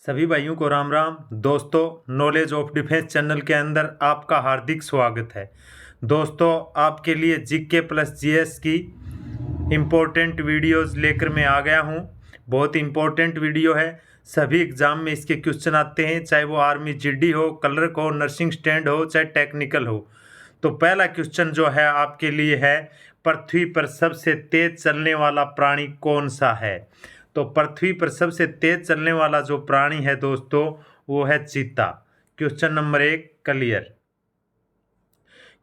सभी भाइयों को राम राम। दोस्तों, नॉलेज ऑफ डिफेंस चैनल के अंदर आपका हार्दिक स्वागत है। दोस्तों, आपके लिए जीके प्लस जीएस की इम्पोर्टेंट वीडियोस लेकर मैं आ गया हूं। बहुत इम्पोर्टेंट वीडियो है। सभी एग्ज़ाम में इसके क्वेश्चन आते हैं, चाहे वो आर्मी जीडी हो, क्लर्क हो, नर्सिंग स्टैंड हो, चाहे टेक्निकल हो। तो पहला क्वेश्चन जो है आपके लिए है, पृथ्वी पर सबसे तेज चलने वाला प्राणी कौन सा है? तो पृथ्वी पर सबसे तेज चलने वाला जो प्राणी है दोस्तों, वो है चीता। Question number 1 clear.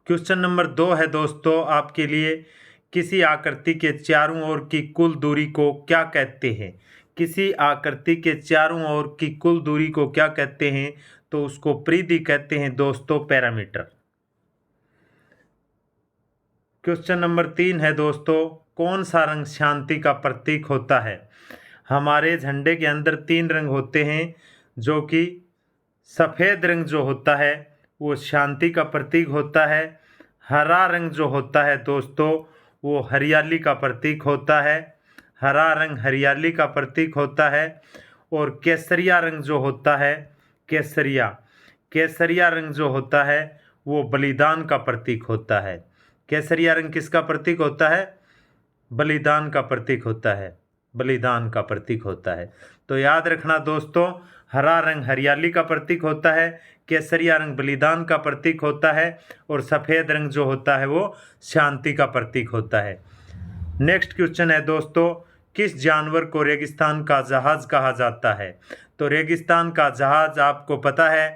Question number 2 है दोस्तों आपके लिए, किसी आकृति के चारों ओर की कुल दूरी को क्या कहते हैं? किसी आकृति के चारों ओर की कुल दूरी को क्या कहते हैं? तो उसको परिधि कहते हैं दोस्तों, पैरामीटर। क्वेश्चन नंबर 3 है दोस्तों, कौन सा रंग शांति का प्रतीक होता है? हमारे झंडे के अंदर 3 रंग होते हैं, जो कि सफ़ेद रंग जो होता है वो शांति का प्रतीक होता है। हरा रंग जो होता है दोस्तों, वो हरियाली का प्रतीक होता है। हरा रंग हरियाली का प्रतीक होता है। और केसरिया रंग जो होता है, केसरिया रंग जो होता है वो बलिदान का प्रतीक होता है। केसरिया रंग किसका प्रतीक होता है? बलिदान का प्रतीक होता है। बलिदान का प्रतीक होता है। तो याद रखना दोस्तों, हरा रंग हरियाली का प्रतीक होता है, केसरिया रंग बलिदान का प्रतीक होता है, और सफ़ेद रंग जो होता है वो शांति का प्रतीक होता है। नेक्स्ट क्वेश्चन है दोस्तों, किस जानवर को रेगिस्तान का जहाज कहा जाता है? तो रेगिस्तान का जहाज आपको पता है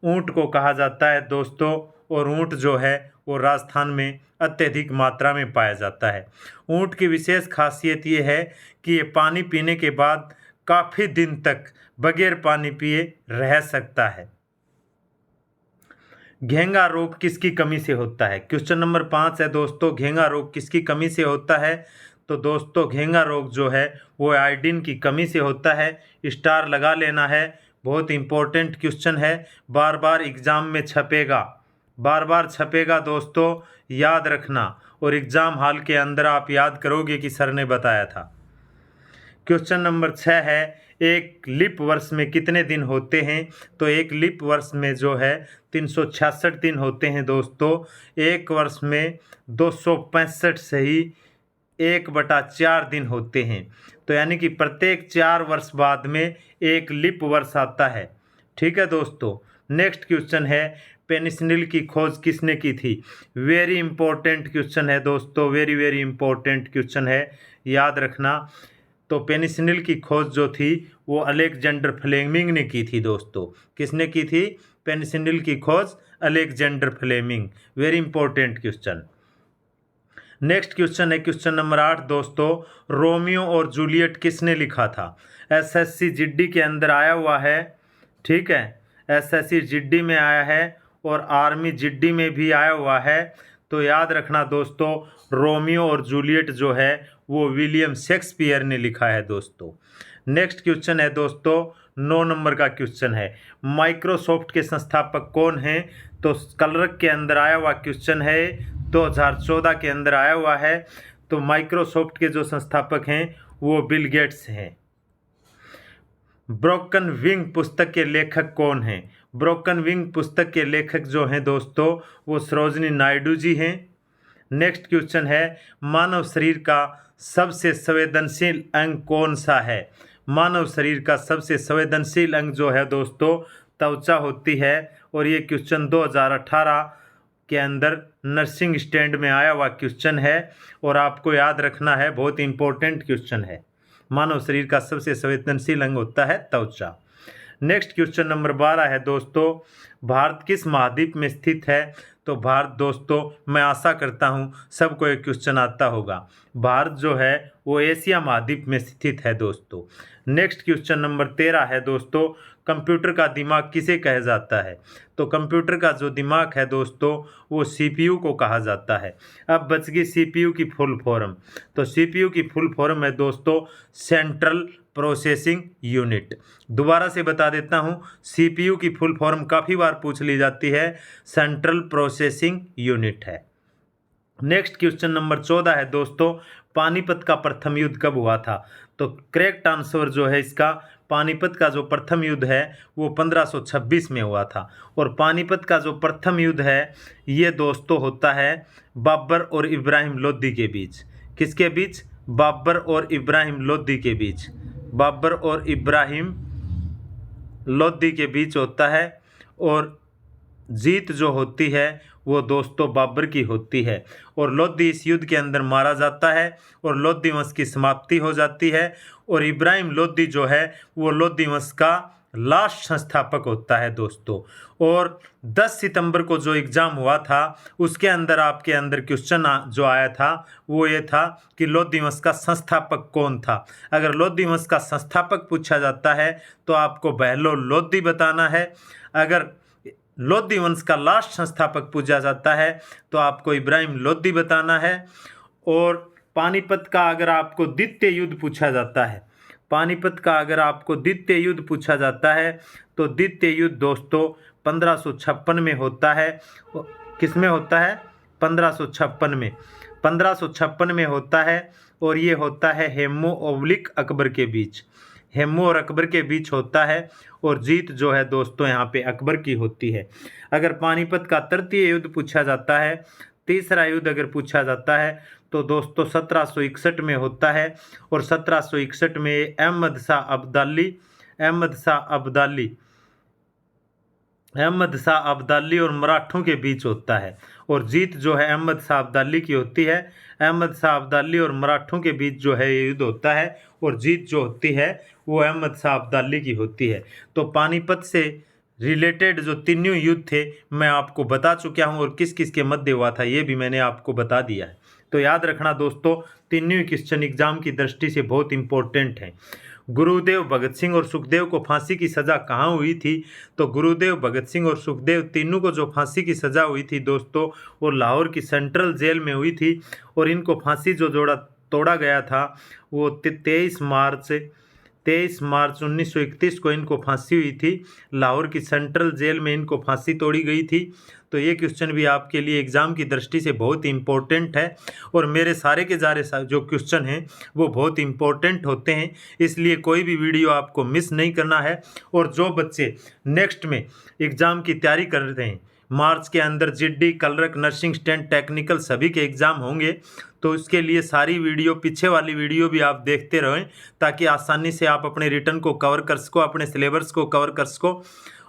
ऊंट को कहा जाता है दोस्तों। और ऊंट जो है वो राजस्थान में अत्यधिक मात्रा में पाया जाता है। ऊंट की विशेष खासियत ये है कि ये पानी पीने के बाद काफ़ी दिन तक बगैर पानी पिए रह सकता है। घेंगा रोग किसकी कमी से होता है? क्वेश्चन नंबर 5 है दोस्तों, घेंगा रोग किसकी कमी से होता है? तो दोस्तों, घेंगा रोग जो है वो आयोडीन की कमी से होता है। स्टार लगा लेना है, बहुत इंपॉर्टेंट क्वेश्चन है, बार बार एग्ज़ाम में छपेगा, बार बार छपेगा दोस्तों, याद रखना। और एग्ज़ाम हॉल के अंदर आप याद करोगे कि सर ने बताया था। क्वेश्चन नंबर 6 है, एक लीप वर्ष में कितने दिन होते हैं? तो एक लीप वर्ष में जो है 366 दिन होते हैं दोस्तों। एक वर्ष में 265 से ही 1/4 दिन होते हैं। तो यानी कि प्रत्येक 4 वर्ष बाद में एक लीप वर्ष आता है। ठीक है दोस्तों। नेक्स्ट क्वेश्चन है, पेनिसिलिन की खोज किसने की थी? वेरी इंपॉर्टेंट क्वेश्चन है दोस्तों, वेरी वेरी इंपॉर्टेंट क्वेश्चन है, याद रखना। तो पेनिसिलिन की खोज जो थी वो अलेक्जेंडर फ्लेमिंग ने की थी दोस्तों। किसने की थी पेनिसिलिन की खोज? Alexander Fleming. Very important question. Next question है क्वेश्चन नंबर 8 दोस्तों, रोमियो और जूलियट किसने लिखा था? एसएससी जीडी के अंदर आया हुआ है। ठीक है, एसएससी जीडी में आया है और आर्मी जीडी में भी आया हुआ है। तो याद रखना दोस्तों, रोमियो और जूलियट जो है वो विलियम शेक्सपियर ने लिखा है दोस्तों। नेक्स्ट क्वेश्चन है दोस्तों, 9 नंबर का क्वेश्चन है, माइक्रोसॉफ्ट के संस्थापक कौन हैं? तो क्लर्क के अंदर आया हुआ क्वेश्चन है, 2014 के अंदर आया हुआ है। तो माइक्रोसॉफ्ट के जो संस्थापक हैं वो बिल गेट्स हैं। ब्रोकन विंग पुस्तक के लेखक कौन हैं? ब्रोकन विंग पुस्तक के लेखक जो हैं दोस्तों वो सरोजिनी नायडू जी हैं। नेक्स्ट क्वेश्चन है, मानव शरीर का सबसे संवेदनशील अंग कौन सा है? मानव शरीर का सबसे संवेदनशील अंग जो है दोस्तों त्वचा होती है। और ये क्वेश्चन 2018 के अंदर नर्सिंग स्टैंड में आया हुआ क्वेश्चन है और आपको याद रखना है, बहुत इंपॉर्टेंट क्वेश्चन है। मानव शरीर का सबसे संवेदनशील अंग होता है त्वचा। नेक्स्ट क्वेश्चन नंबर 12 है दोस्तों, भारत किस महाद्वीप में स्थित है? तो भारत दोस्तों, मैं आशा करता हूँ सबको एक क्वेश्चन आता होगा। भारत जो है वो एशिया महाद्वीप में स्थित है दोस्तों। नेक्स्ट क्वेश्चन नंबर 13 है दोस्तों, कंप्यूटर का दिमाग किसे कहा जाता है? तो कंप्यूटर का जो दिमाग है दोस्तों वो सीपीयू को कहा जाता है। अब बच गई सीपीयू की फुल फॉर्म। तो सीपीयू की फुल फॉर्म है दोस्तों सेंट्रल प्रोसेसिंग यूनिट। दोबारा से बता देता हूँ, सीपीयू की फुल फॉर्म काफ़ी बार पूछ ली जाती है, सेंट्रल प्रोसेसिंग यूनिट है। नेक्स्ट क्वेश्चन नंबर 14 है दोस्तों, पानीपत का प्रथम युद्ध कब हुआ था? तो करेक्ट आंसर जो है इसका, पानीपत का जो प्रथम युद्ध है वो 1526 में हुआ था। और पानीपत का जो प्रथम युद्ध है ये दोस्तों होता है बाबर और इब्राहिम लोदी के बीच। किसके बीच? बाबर और इब्राहिम लोदी के बीच। बाबर और इब्राहिम लोदी के बीच होता है। और जीत जो होती है वो दोस्तों बाबर की होती है। और लोदी इस युद्ध के अंदर मारा जाता है और लोदी वंश की समाप्ति हो जाती है। और इब्राहिम लोदी जो है वो लोदी वंश का लास्ट संस्थापक होता है दोस्तों। और 10 सितंबर को जो एग्ज़ाम हुआ था उसके अंदर आपके अंदर क्वेश्चन जो आया था वो ये था कि लोदी वंश का संस्थापक कौन था। अगर लोदी वंश का संस्थापक पूछा जाता है तो आपको बहलोल लोदी बताना है। अगर लोदी वंश का लास्ट संस्थापक पूछा जाता है तो आपको इब्राहिम लोदी बताना है। और पानीपत का अगर आपको द्वितीय युद्ध पूछा जाता है, पानीपत का अगर आपको द्वितीय युद्ध पूछा जाता है तो द्वितीय युद्ध दोस्तों 1556 में होता है। किस में होता है? 1556 में। 1556 में होता है और ये होता है हेमू ओब्लिक अकबर के बीच। हेमू और अकबर के बीच होता है और जीत जो है दोस्तों यहाँ पे अकबर की होती है। अगर पानीपत का तृतीय युद्ध पूछा जाता है, तीसरा युद्ध अगर पूछा जाता है तो दोस्तों 1761 में होता है। और 1761 में अहमद शाह अब्दाली और मराठों के बीच होता है। और जीत जो है अहमद शाह अब्दाली की होती है। अहमद शाह अब्दाली और मराठों के बीच जो है ये युद्ध होता है और जीत जो होती है वो अहमद शाह अब्दाली की होती है। तो पानीपत से रिलेटेड जो तीनों युद्ध थे मैं आपको बता चुका हूँ और किस किस के मध्य हुआ था ये भी मैंने आपको बता दिया है। तो याद रखना दोस्तों, तीनों क्वेश्चन एग्जाम की दृष्टि से बहुत इंपॉर्टेंट हैं। गुरुदेव भगत सिंह और सुखदेव को फांसी की सज़ा कहाँ हुई थी? तो गुरुदेव भगत सिंह और सुखदेव तीनों को जो फांसी की सज़ा हुई थी दोस्तों वो लाहौर की सेंट्रल जेल में हुई थी। और इनको फांसी जो तोड़ा गया था वो 23 मार्च 1931 को इनको फांसी हुई थी। लाहौर की सेंट्रल जेल में इनको फांसी तोड़ी गई थी। तो ये क्वेश्चन भी आपके लिए एग्ज़ाम की दृष्टि से बहुत इंपॉर्टेंट है। और मेरे सारे के सारे जो क्वेश्चन हैं वो बहुत इंपॉर्टेंट होते हैं, इसलिए कोई भी वीडियो आपको मिस नहीं करना है। और जो बच्चे नेक्स्ट में एग्ज़ाम की तैयारी कर रहे हैं, मार्च के अंदर GD, clerk, nursing stand, technical सभी के एग्ज़ाम होंगे, तो इसके लिए सारी वीडियो, पीछे वाली वीडियो भी आप देखते रहें ताकि आसानी से आप अपने रिटर्न को कवर कर सको, अपने सिलेबस को कवर कर सको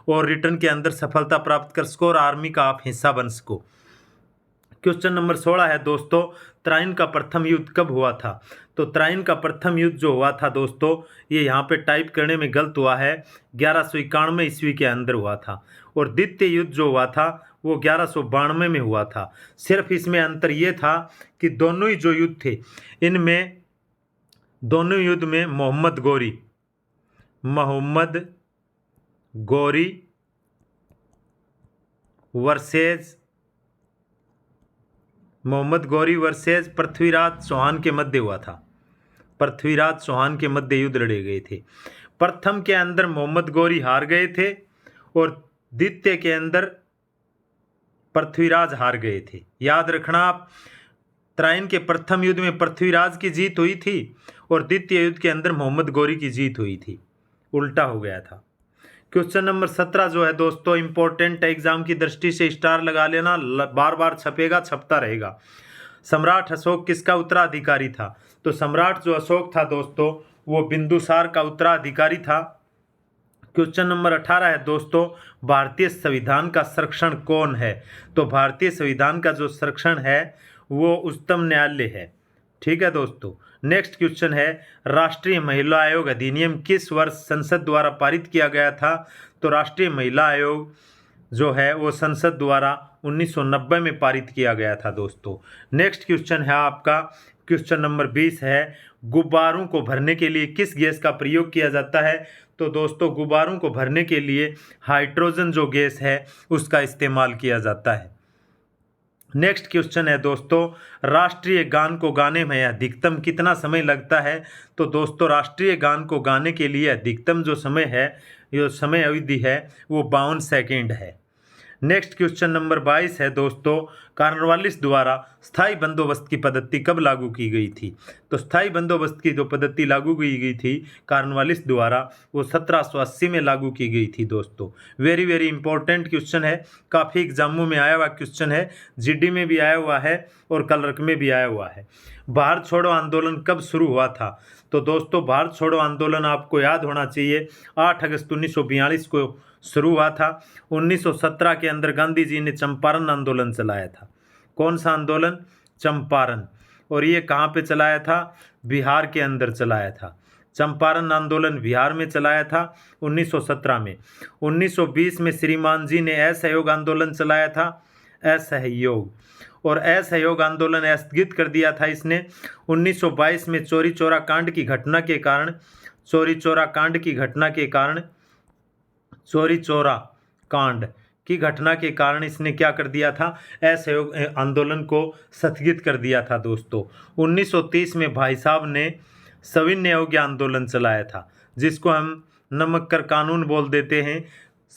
और रिटर्न के अंदर सफलता प्राप्त कर सको और आर्मी का आप हिस्सा बन सको। क्वेश्चन नंबर 16 है दोस्तों, तराइन का प्रथम युद्ध कब हुआ था? तो तराइन का प्रथम युद्ध जो हुआ था दोस्तों ये यहाँ पे टाइप करने में गलत हुआ है, 1191 ईस्वी के अंदर हुआ था। और द्वितीय युद्ध जो हुआ था वो 1192 में हुआ था। सिर्फ इसमें अंतर ये था कि दोनों ही जो युद्ध थे इनमें दोनों युद्ध में मोहम्मद गौरी वर्सेज पृथ्वीराज चौहान के मध्य हुआ था। पृथ्वीराज चौहान के मध्य युद्ध लड़े गए थे। प्रथम के अंदर मोहम्मद गौरी हार गए थे और द्वितीय के अंदर पृथ्वीराज हार गए थे। याद रखना आप, तराइन के प्रथम युद्ध में पृथ्वीराज की जीत हुई थी और द्वितीय युद्ध के अंदर मोहम्मद गौरी की जीत हुई थी, उल्टा हो गया था। क्वेश्चन नंबर 17 जो है दोस्तों इंपॉर्टेंट एग्जाम की दृष्टि से, स्टार लगा लेना, बार बार छपेगा, छपता रहेगा। सम्राट अशोक किसका उत्तराधिकारी था? तो सम्राट जो अशोक था दोस्तों वो बिंदुसार का उत्तराधिकारी था। क्वेश्चन नंबर 18 है दोस्तों, भारतीय संविधान का संरक्षण कौन है? तो भारतीय संविधान का जो संरक्षण है वो उच्चतम न्यायालय है। ठीक है दोस्तों। नेक्स्ट क्वेश्चन है, राष्ट्रीय महिला आयोग अधिनियम किस वर्ष संसद द्वारा पारित किया गया था? तो राष्ट्रीय महिला आयोग जो है वो संसद द्वारा 1990 में पारित किया गया था दोस्तों। नेक्स्ट क्वेश्चन है आपका क्वेश्चन नंबर 20 है, गुब्बारों को भरने के लिए किस गैस का प्रयोग किया जाता है? तो दोस्तों गुब्बारों को भरने के लिए हाइड्रोजन जो गैस है उसका इस्तेमाल किया जाता है। नेक्स्ट क्वेश्चन है दोस्तों, राष्ट्रीय गान को गाने में अधिकतम कितना समय लगता है? तो दोस्तों राष्ट्रीय गान को गाने के लिए अधिकतम जो समय है, जो समय अवधि है वो 52 सेकेंड है। नेक्स्ट क्वेश्चन नंबर 22 है दोस्तों, कॉर्नवालिस द्वारा स्थायी बंदोबस्त की पद्धति कब लागू की गई थी? तो स्थायी बंदोबस्त की जो पद्धति लागू की गई थी कॉर्नवालिस द्वारा, वो 1780 में लागू की गई थी दोस्तों। वेरी वेरी इंपॉर्टेंट क्वेश्चन है, काफ़ी एग्जामों में आया हुआ क्वेश्चन है, जीडी में भी आया हुआ है और क्लर्क में भी आया हुआ है। भारत छोड़ो आंदोलन कब शुरू हुआ था? तो दोस्तों भारत छोड़ो आंदोलन आपको याद होना चाहिए 8 अगस्त 1942 को शुरू हुआ था। 1917 के अंदर गांधी जी ने चंपारण आंदोलन चलाया था। कौन सा आंदोलन? चंपारण। और ये कहाँ पे चलाया था? बिहार के अंदर चलाया था। चंपारण आंदोलन बिहार में चलाया था 1917 में। 1920 में श्रीमान जी ने असहयोग आंदोलन चलाया था, असहयोग, और असहयोग आंदोलन स्थगित कर दिया था इसने 1922 में चौरी चौरा कांड की घटना के कारण, चौरी चौरा कांड की घटना के कारण इसने क्या कर दिया था? असहयोग आंदोलन को स्थगित कर दिया था दोस्तों। 1930 में भाई साहब ने सविनय अवज्ञा आंदोलन चलाया था, जिसको हम नमक कर कानून बोल देते हैं,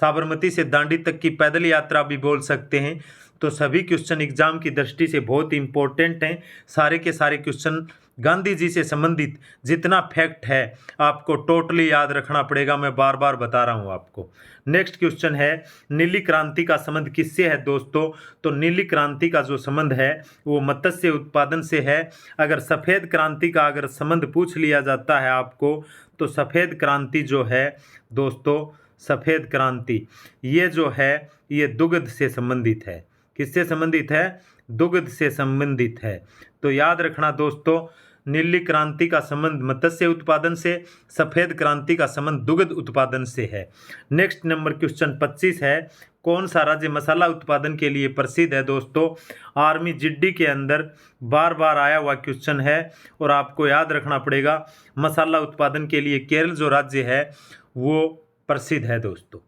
साबरमती से दांडी तक की पैदल यात्रा भी बोल सकते हैं। तो सभी क्वेश्चन एग्जाम की दृष्टि से बहुत इंपॉर्टेंट हैं। सारे के सारे क्वेश्चन गांधी जी से संबंधित जितना फैक्ट है आपको टोटली याद रखना पड़ेगा, मैं बार बार बता रहा हूं आपको। नेक्स्ट क्वेश्चन है, नीली क्रांति का संबंध किससे है दोस्तों? तो नीली क्रांति का जो संबंध है वो मत्स्य उत्पादन से है। अगर सफ़ेद क्रांति का अगर संबंध पूछ लिया जाता है आपको, तो सफ़ेद क्रांति जो है दोस्तों, सफ़ेद क्रांति ये जो है ये दुग्ध से संबंधित है। किससे संबंधित है? दुग्ध से संबंधित है। तो याद रखना दोस्तों, नीली क्रांति का संबंध मत्स्य उत्पादन से, सफ़ेद क्रांति का संबंध दुग्ध उत्पादन से है। नेक्स्ट नंबर क्वेश्चन 25 है, कौन सा राज्य मसाला उत्पादन के लिए प्रसिद्ध है दोस्तों? आर्मी जीडी के अंदर बार बार आया हुआ क्वेश्चन है और आपको याद रखना पड़ेगा, मसाला उत्पादन के लिए केरल जो राज्य है वो प्रसिद्ध है दोस्तों।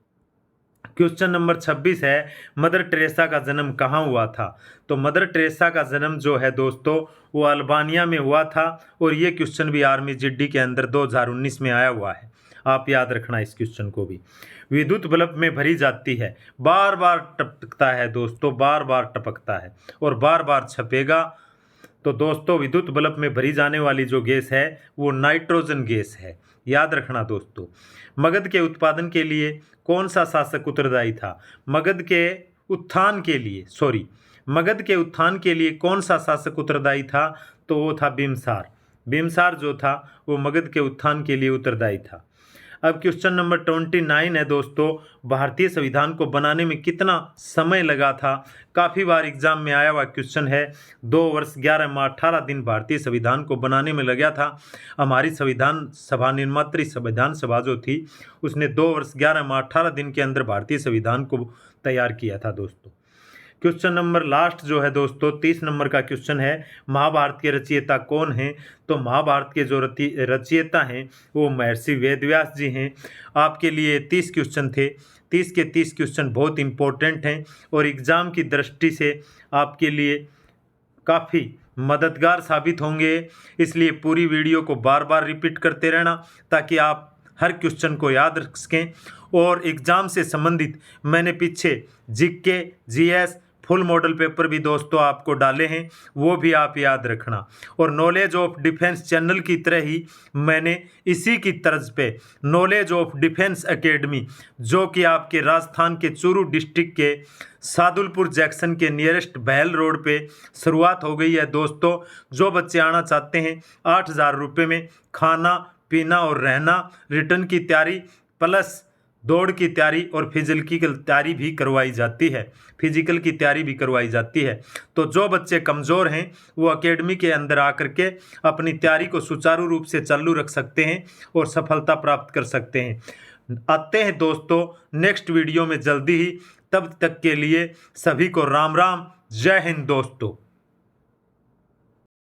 क्वेश्चन नंबर 26 है, मदर टेरेसा का जन्म कहाँ हुआ था? तो मदर टेरेसा का जन्म जो है दोस्तों वो अल्बानिया में हुआ था, और ये क्वेश्चन भी आर्मी जीडी के अंदर 2019 में आया हुआ है, आप याद रखना इस क्वेश्चन को भी। विद्युत बल्ब में भरी जाती है, बार बार टपकता है दोस्तों, बार बार टपकता है और बार बार छपेगा। तो दोस्तों विद्युत बल्ब में भरी जाने वाली जो गैस है वो नाइट्रोजन गैस है, याद रखना दोस्तों। मगध के उत्पादन के लिए कौन सा शासक उत्तरदायी था? मगध के उत्थान के लिए कौन सा शासक उत्तरदायी था? तो वो था बिम्बसार। बिम्बसार जो था वो मगध के उत्थान के लिए उत्तरदायी था। अब क्वेश्चन नंबर 29 है दोस्तों, भारतीय संविधान को बनाने में कितना समय लगा था? काफ़ी बार एग्जाम में आया हुआ क्वेश्चन है। 2 वर्ष 11 माह 18 दिन भारतीय संविधान को बनाने में लगा था। हमारी संविधान सभा निर्मात्री संविधान सभा जो थी उसने 2 वर्ष 11 माह 18 दिन के अंदर भारतीय संविधान को तैयार किया था दोस्तों। क्वेश्चन नंबर लास्ट जो है दोस्तों 30 नंबर का क्वेश्चन है, महाभारत के रचयिता कौन हैं? तो महाभारत के जो रचयिता हैं वो महर्षि वेदव्यास जी हैं। आपके लिए 30 क्वेश्चन थे, 30 के 30 क्वेश्चन बहुत इंपॉर्टेंट हैं और एग्ज़ाम की दृष्टि से आपके लिए काफ़ी मददगार साबित होंगे। इसलिए पूरी वीडियो को बार बार रिपीट करते रहना ताकि आप हर क्वेश्चन को याद रख सकें। और एग्ज़ाम से संबंधित मैंने पीछे GK, GS, full model paper भी दोस्तों आपको डाले हैं, वो भी आप याद रखना। और नॉलेज ऑफ डिफेंस चैनल की तरह ही मैंने इसी की तर्ज पे नॉलेज ऑफ डिफेंस एकेडमी, जो कि आपके राजस्थान के चूरू डिस्ट्रिक्ट के सादुलपुर जंक्शन के नियरेस्ट बहल रोड पे शुरुआत हो गई है दोस्तों। जो बच्चे आना चाहते हैं 8,000 रुपये में खाना पीना और रहना, रिटर्न की तैयारी प्लस दौड़ की तैयारी और फिजिकल की तैयारी भी करवाई जाती है। तो जो बच्चे कमज़ोर हैं वो एकेडमी के अंदर आकर के अपनी तैयारी को सुचारू रूप से चालू रख सकते हैं और सफलता प्राप्त कर सकते हैं। आते हैं दोस्तों नेक्स्ट वीडियो में जल्दी ही, तब तक के लिए सभी को राम राम, जय हिंद दोस्तों।